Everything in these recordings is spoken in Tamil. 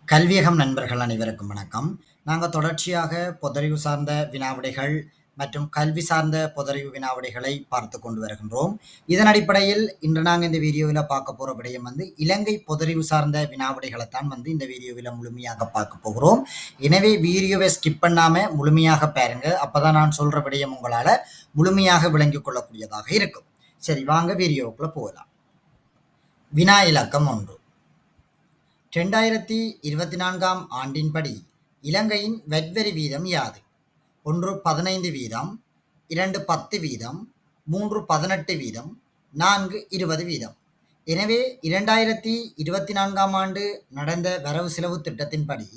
கல்வியகம் நண்பர்கள் அனைவருக்கும் வணக்கம். நாங்கள் தொடர்ச்சியாக பொதறிவு சார்ந்த வினாவிடைகள் மற்றும் கல்வி சார்ந்த பொதறிவு வினாவிடைகளை பார்த்து கொண்டு வருகின்றோம். இதன் அடிப்படையில் இன்று நாங்கள் இந்த வீடியோவில் பார்க்க போகிற விடயம் இலங்கை பொதறிவு சார்ந்த வினாவிடைகளைத்தான் இந்த வீடியோவில் முழுமையாக பார்க்க போகிறோம். எனவே வீடியோவை ஸ்கிப் பண்ணாமல் முழுமையாக பாருங்க. அப்போதான் நான் சொல்கிற விடயம் உங்களால் முழுமையாக விளங்கிக் கொள்ளக்கூடியதாக இருக்கும். சரி, வாங்க வீடியோவுக்குள்ளே போகலாம். வினா இலக்கம் 1. 2024 ஆண்டின்படி இலங்கையின் வரி வீதம் யாது? 1 15 வீதம், 2 10 வீதம், 3 18 வீதம், 4 20 வீதம். எனவே 2024 ஆண்டு நடந்த வரவு செலவு திட்டத்தின்படி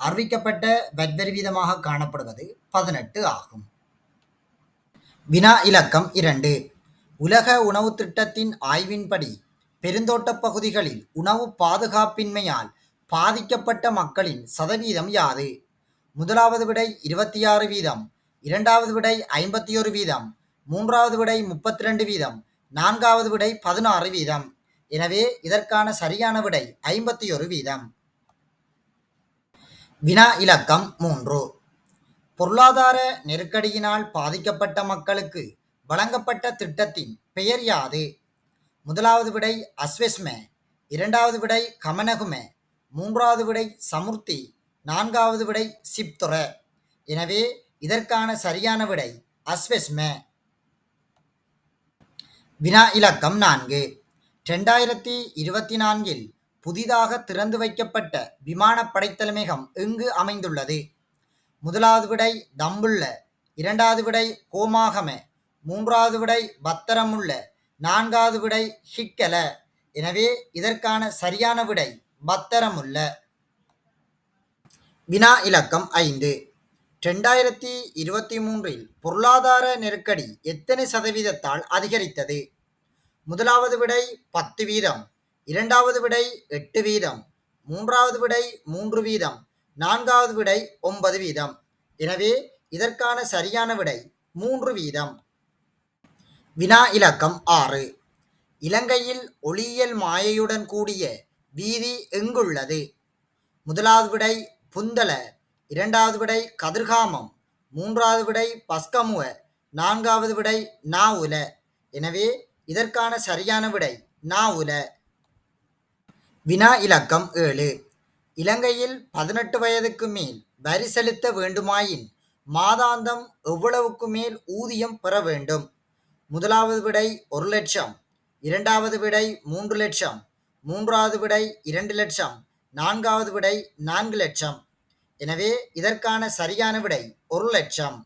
அறிவிக்கப்பட்ட வரி வீதமாக காணப்படுவது 18 ஆகும். வினா இலக்கம் 2. உலக உணவு திட்டத்தின் ஆய்வின்படி பெருந்தோட்டப் பகுதிகளில் உணவு பாதுகாப்பின்மையால் பாதிக்கப்பட்ட மக்களின் சதவீதம் யாது? முதலாவது விடை 26 வீதம், இரண்டாவது விடை 51 வீதம், மூன்றாவது விடை 32 வீதம், நான்காவது விடை 16 வீதம். எனவே இதற்கான சரியான விடை 51 வீதம். வினா இலக்கம் 3. பொருளாதார நெருக்கடியினால் பாதிக்கப்பட்ட மக்களுக்கு வழங்கப்பட்ட திட்டத்தின் பெயர் யாது? முதலாவது விடை அஸ்வெஸ்ம, இரண்டாவது விடை கமனகும, மூன்றாவது விடை சமுர்த்தி, நான்காவது விடை சிப்துர. எனவே இதற்கான சரியான விடை அஸ்வெஸ்ம. வினா இலக்கம் 4. 2024 புதிதாக திறந்து வைக்கப்பட்ட விமானப்படை தலைமையகம் எங்கு அமைந்துள்ளது? முதலாவது விடை தம்புள்ள, இரண்டாவது விடை கோமாகம, மூன்றாவது விடை பத்தரமுள்ள, நான்காவது விடை ஹிக்கல. எனவே இதற்கான சரியான விடை பத்தரமுள்ள. வினா இலக்கம் 5. 2023 பொருளாதார நெருக்கடி எத்தனை சதவீதத்தால் அதிகரித்தது? முதலாவது விடை 10 வீதம், இரண்டாவது விடை 8 வீதம், மூன்றாவது விடை 3 வீதம், நான்காவது விடை 9 வீதம். எனவே இதற்கான சரியான விடை 3 வீதம். வினா இலக்கம் 6. இலங்கையில் ஒளியியல் மாயையுடன் கூடிய வீதி எங்குள்ளது? முதலாவது விடை புந்தல, இரண்டாவது விடை கதிர்காமம், மூன்றாவது விடை பஸ்கமுவ, நான்காவது விடை நாவுல. எனவே இதற்கான சரியான விடை நாவுல. வினா இலக்கம் 7. இலங்கையில் 18 வயதுக்கு மேல் வரி செலுத்த வேண்டுமாயின் மாதாந்தம் எவ்வளவுக்கு மேல் ஊதியம் பெற வேண்டும்? முதலாவது விடை 1 லட்சம், இரண்டாவது விடை 3 லட்சம், மூன்றாவது விடை 2 லட்சம், நான்காவது விடை 4 லட்சம். எனவே இதற்கான சரியான விடை 1 லட்சம்.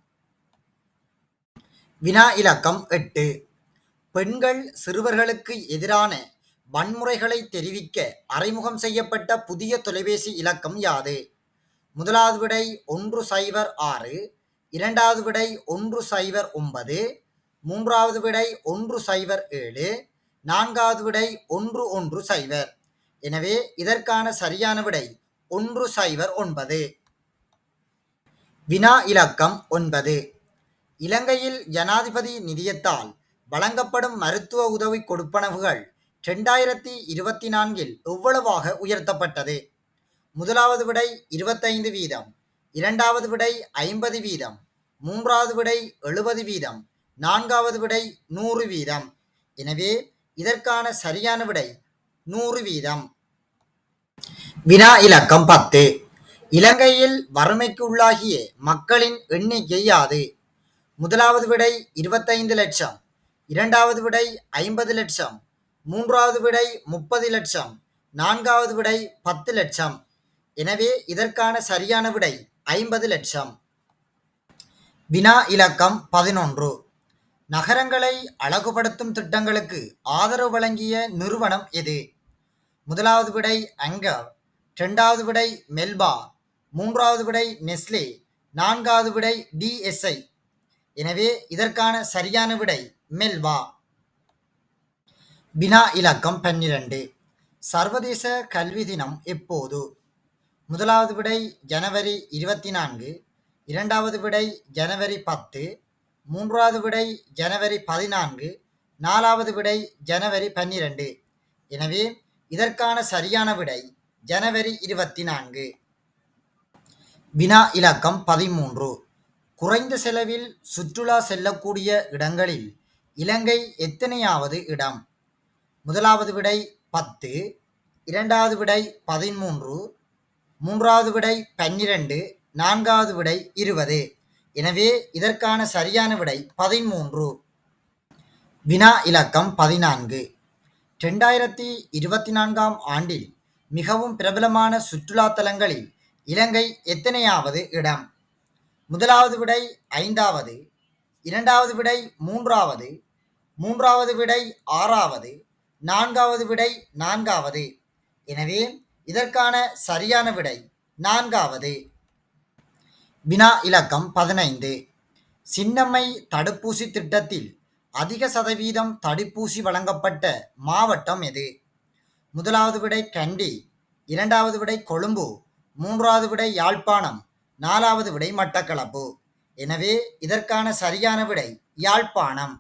வினா இலக்கம் 8. பெண்கள் சிறுவர்களுக்கு எதிரான வன்முறைகளை தெரிவிக்க அறிமுகம் செய்யப்பட்ட புதிய தொலைபேசி இலக்கம் யாது? முதலாவது விடை 106, இரண்டாவது விடை 109, மூன்றாவது விடை 107, நான்காவது விடை 110. எனவே இதற்கான சரியான விடை 109. வினா இலக்கம் 9. இலங்கையில் ஜனாதிபதி நிதியத்தால் வழங்கப்படும் மருத்துவ உதவி கொடுப்பனவுகள் 2024 எவ்வளவாக உயர்த்தப்பட்டது? முதலாவது விடை 25 வீதம், இரண்டாவது விடை 50 வீதம், மூன்றாவது விடை 70 வீதம், நான்காவது விடை 100 வீதம். எனவே இதற்கான சரியான விடை 100 வீதம். வினா இலக்கம் 10. இலங்கையில் வறுமைக்கு உள்ளாகிய மக்களின் எண்ணிக்கை யாது? முதலாவது விடை 25 லட்சம், இரண்டாவது விடை 50 லட்சம், மூன்றாவது விடை 30 லட்சம், நான்காவது விடை 10 லட்சம். எனவே இதற்கான சரியான விடை 50 லட்சம். வினா இலக்கம் 11. நகரங்களை அழகுபடுத்தும் திட்டங்களுக்கு ஆதரவு வழங்கிய நிறுவனம் எது? முதலாவது விடை அங்கர், இரண்டாவது விடை மெல்பா, மூன்றாவது விடை நெஸ்லே, நான்காவது விடை டிஎஸ்ஐ. எனவே இதற்கான சரியான விடை மெல்பா. வினா இலக்கம் 12. சர்வதேச கல்வி தினம் எப்போது? முதலாவது விடை ஜனவரி 24, இரண்டாவது விடை ஜனவரி 10, மூன்றாவது விடை ஜனவரி 14, நாலாவது விடை ஜனவரி 12. எனவே இதற்கான சரியான விடை ஜனவரி 24. வினா இலக்கம் 13. குறைந்த செலவில் சுற்றுலா செல்லக்கூடிய இடங்களில் இலங்கை எத்தனையாவது இடம்? முதலாவது விடை 10, இரண்டாவது விடை 13, மூன்றாவது விடை 12, நான்காவது விடை 20. எனவே இதற்கான சரியான விடை 13. வினா இலக்கம் 14. 2024ஆம் ஆண்டில் மிகவும் பிரபலமான சுற்றுலா தலங்களில் இலங்கை எத்தனையாவது இடம்? முதலாவது விடை 5வது, இரண்டாவது விடை 3வது, மூன்றாவது விடை 6வது, நான்காவது விடை 4வது. எனவே இதற்கான சரியான விடை 4வது. வினா இலக்கம் 15. சின்னம்மை தடுப்பூசி திட்டத்தில் அதிக சதவீதம் தடுப்பூசி வழங்கப்பட்ட மாவட்டம் எது? முதலாவது விடை கண்டி, இரண்டாவது விடை கொழும்பு, மூன்றாவது விடை யாழ்ப்பாணம், நாலாவது விடை மட்டக்களப்பு. எனவே இதற்கான சரியான விடை யாழ்ப்பாணம்.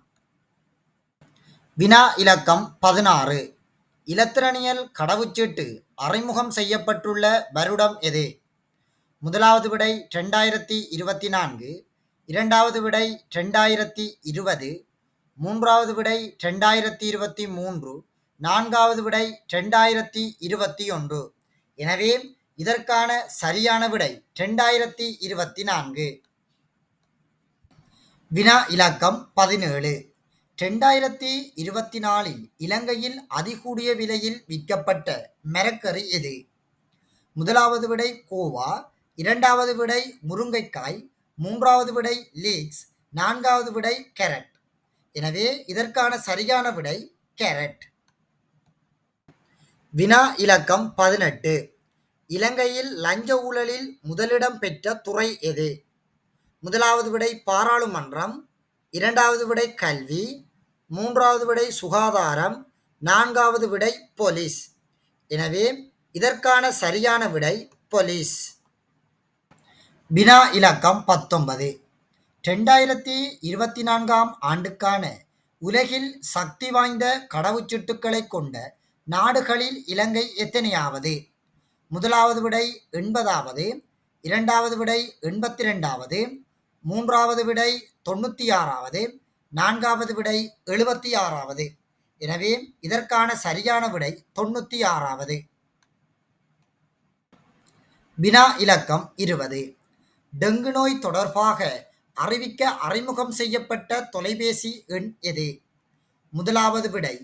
வினா இலக்கம் 16. இலத்திரனியல் கடவுச்சீட்டு அறிமுகம் செய்யப்பட்டுள்ள வருடம் எது? முதலாவது விடை 2024, இரண்டாவது விடை 2020, மூன்றாவது விடை 2023, நான்காவது விடை 2021. எனவே இதற்கான சரியான விடை 2024. வினா இலக்கம் 17. 2024இல் இலங்கையில் அதிகூடிய விலையில் விற்கப்பட்ட மரக்கறி எது? முதலாவது விடை கோவா, இரண்டாவது விடை முருங்கைக்காய், மூன்றாவது விடை லீக்ஸ், நான்காவது விடை கேரட். எனவே இதற்கான சரியான விடை கேரட். வினா இலக்கம் 18. இலங்கையில் லஞ்ச ஊழலில் முதலிடம் பெற்ற துறை எது? முதலாவது விடை பாராளுமன்றம், இரண்டாவது விடை கல்வி, மூன்றாவது விடை சுகாதாரம், நான்காவது விடை போலீஸ். எனவே இதற்கான சரியான விடை போலீஸ். வினா இலக்கம் 19. 2024ஆம் ஆண்டுக்கான உலகில் சக்தி வாய்ந்த கடவுச்சீட்டுக்களை கொண்ட நாடுகளில் இலங்கை எத்தனையாவது? முதலாவது விடை 80வது, இரண்டாவது விடை 82வது, மூன்றாவது விடை 96வது, நான்காவது விடை 76வது. எனவே இதற்கான சரியான விடை 96வது. வினா இலக்கம் 20. டெங்கு நோய் தொடர்பாக அறிவிக்க அறிமுகம் செய்யப்பட்ட தொலைபேசி எண் எது? முதலாவது விடை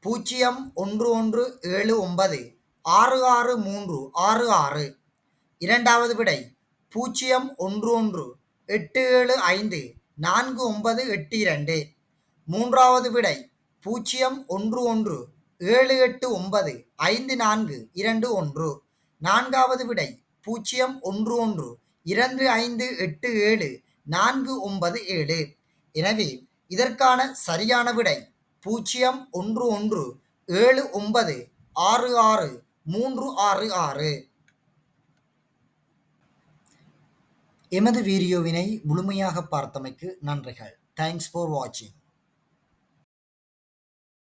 0117966366, இரண்டாவது விடை 0118754982, மூன்றாவது விடை 0117895421, நான்காவது விடை 0112587497. எனவே இதற்கான சரியான விடை 0117966366. எமது வீடியோவினை முழுமையாக பார்த்தமைக்கு நன்றிகள். தேங்க்ஸ் ஃபார் வாட்சிங்.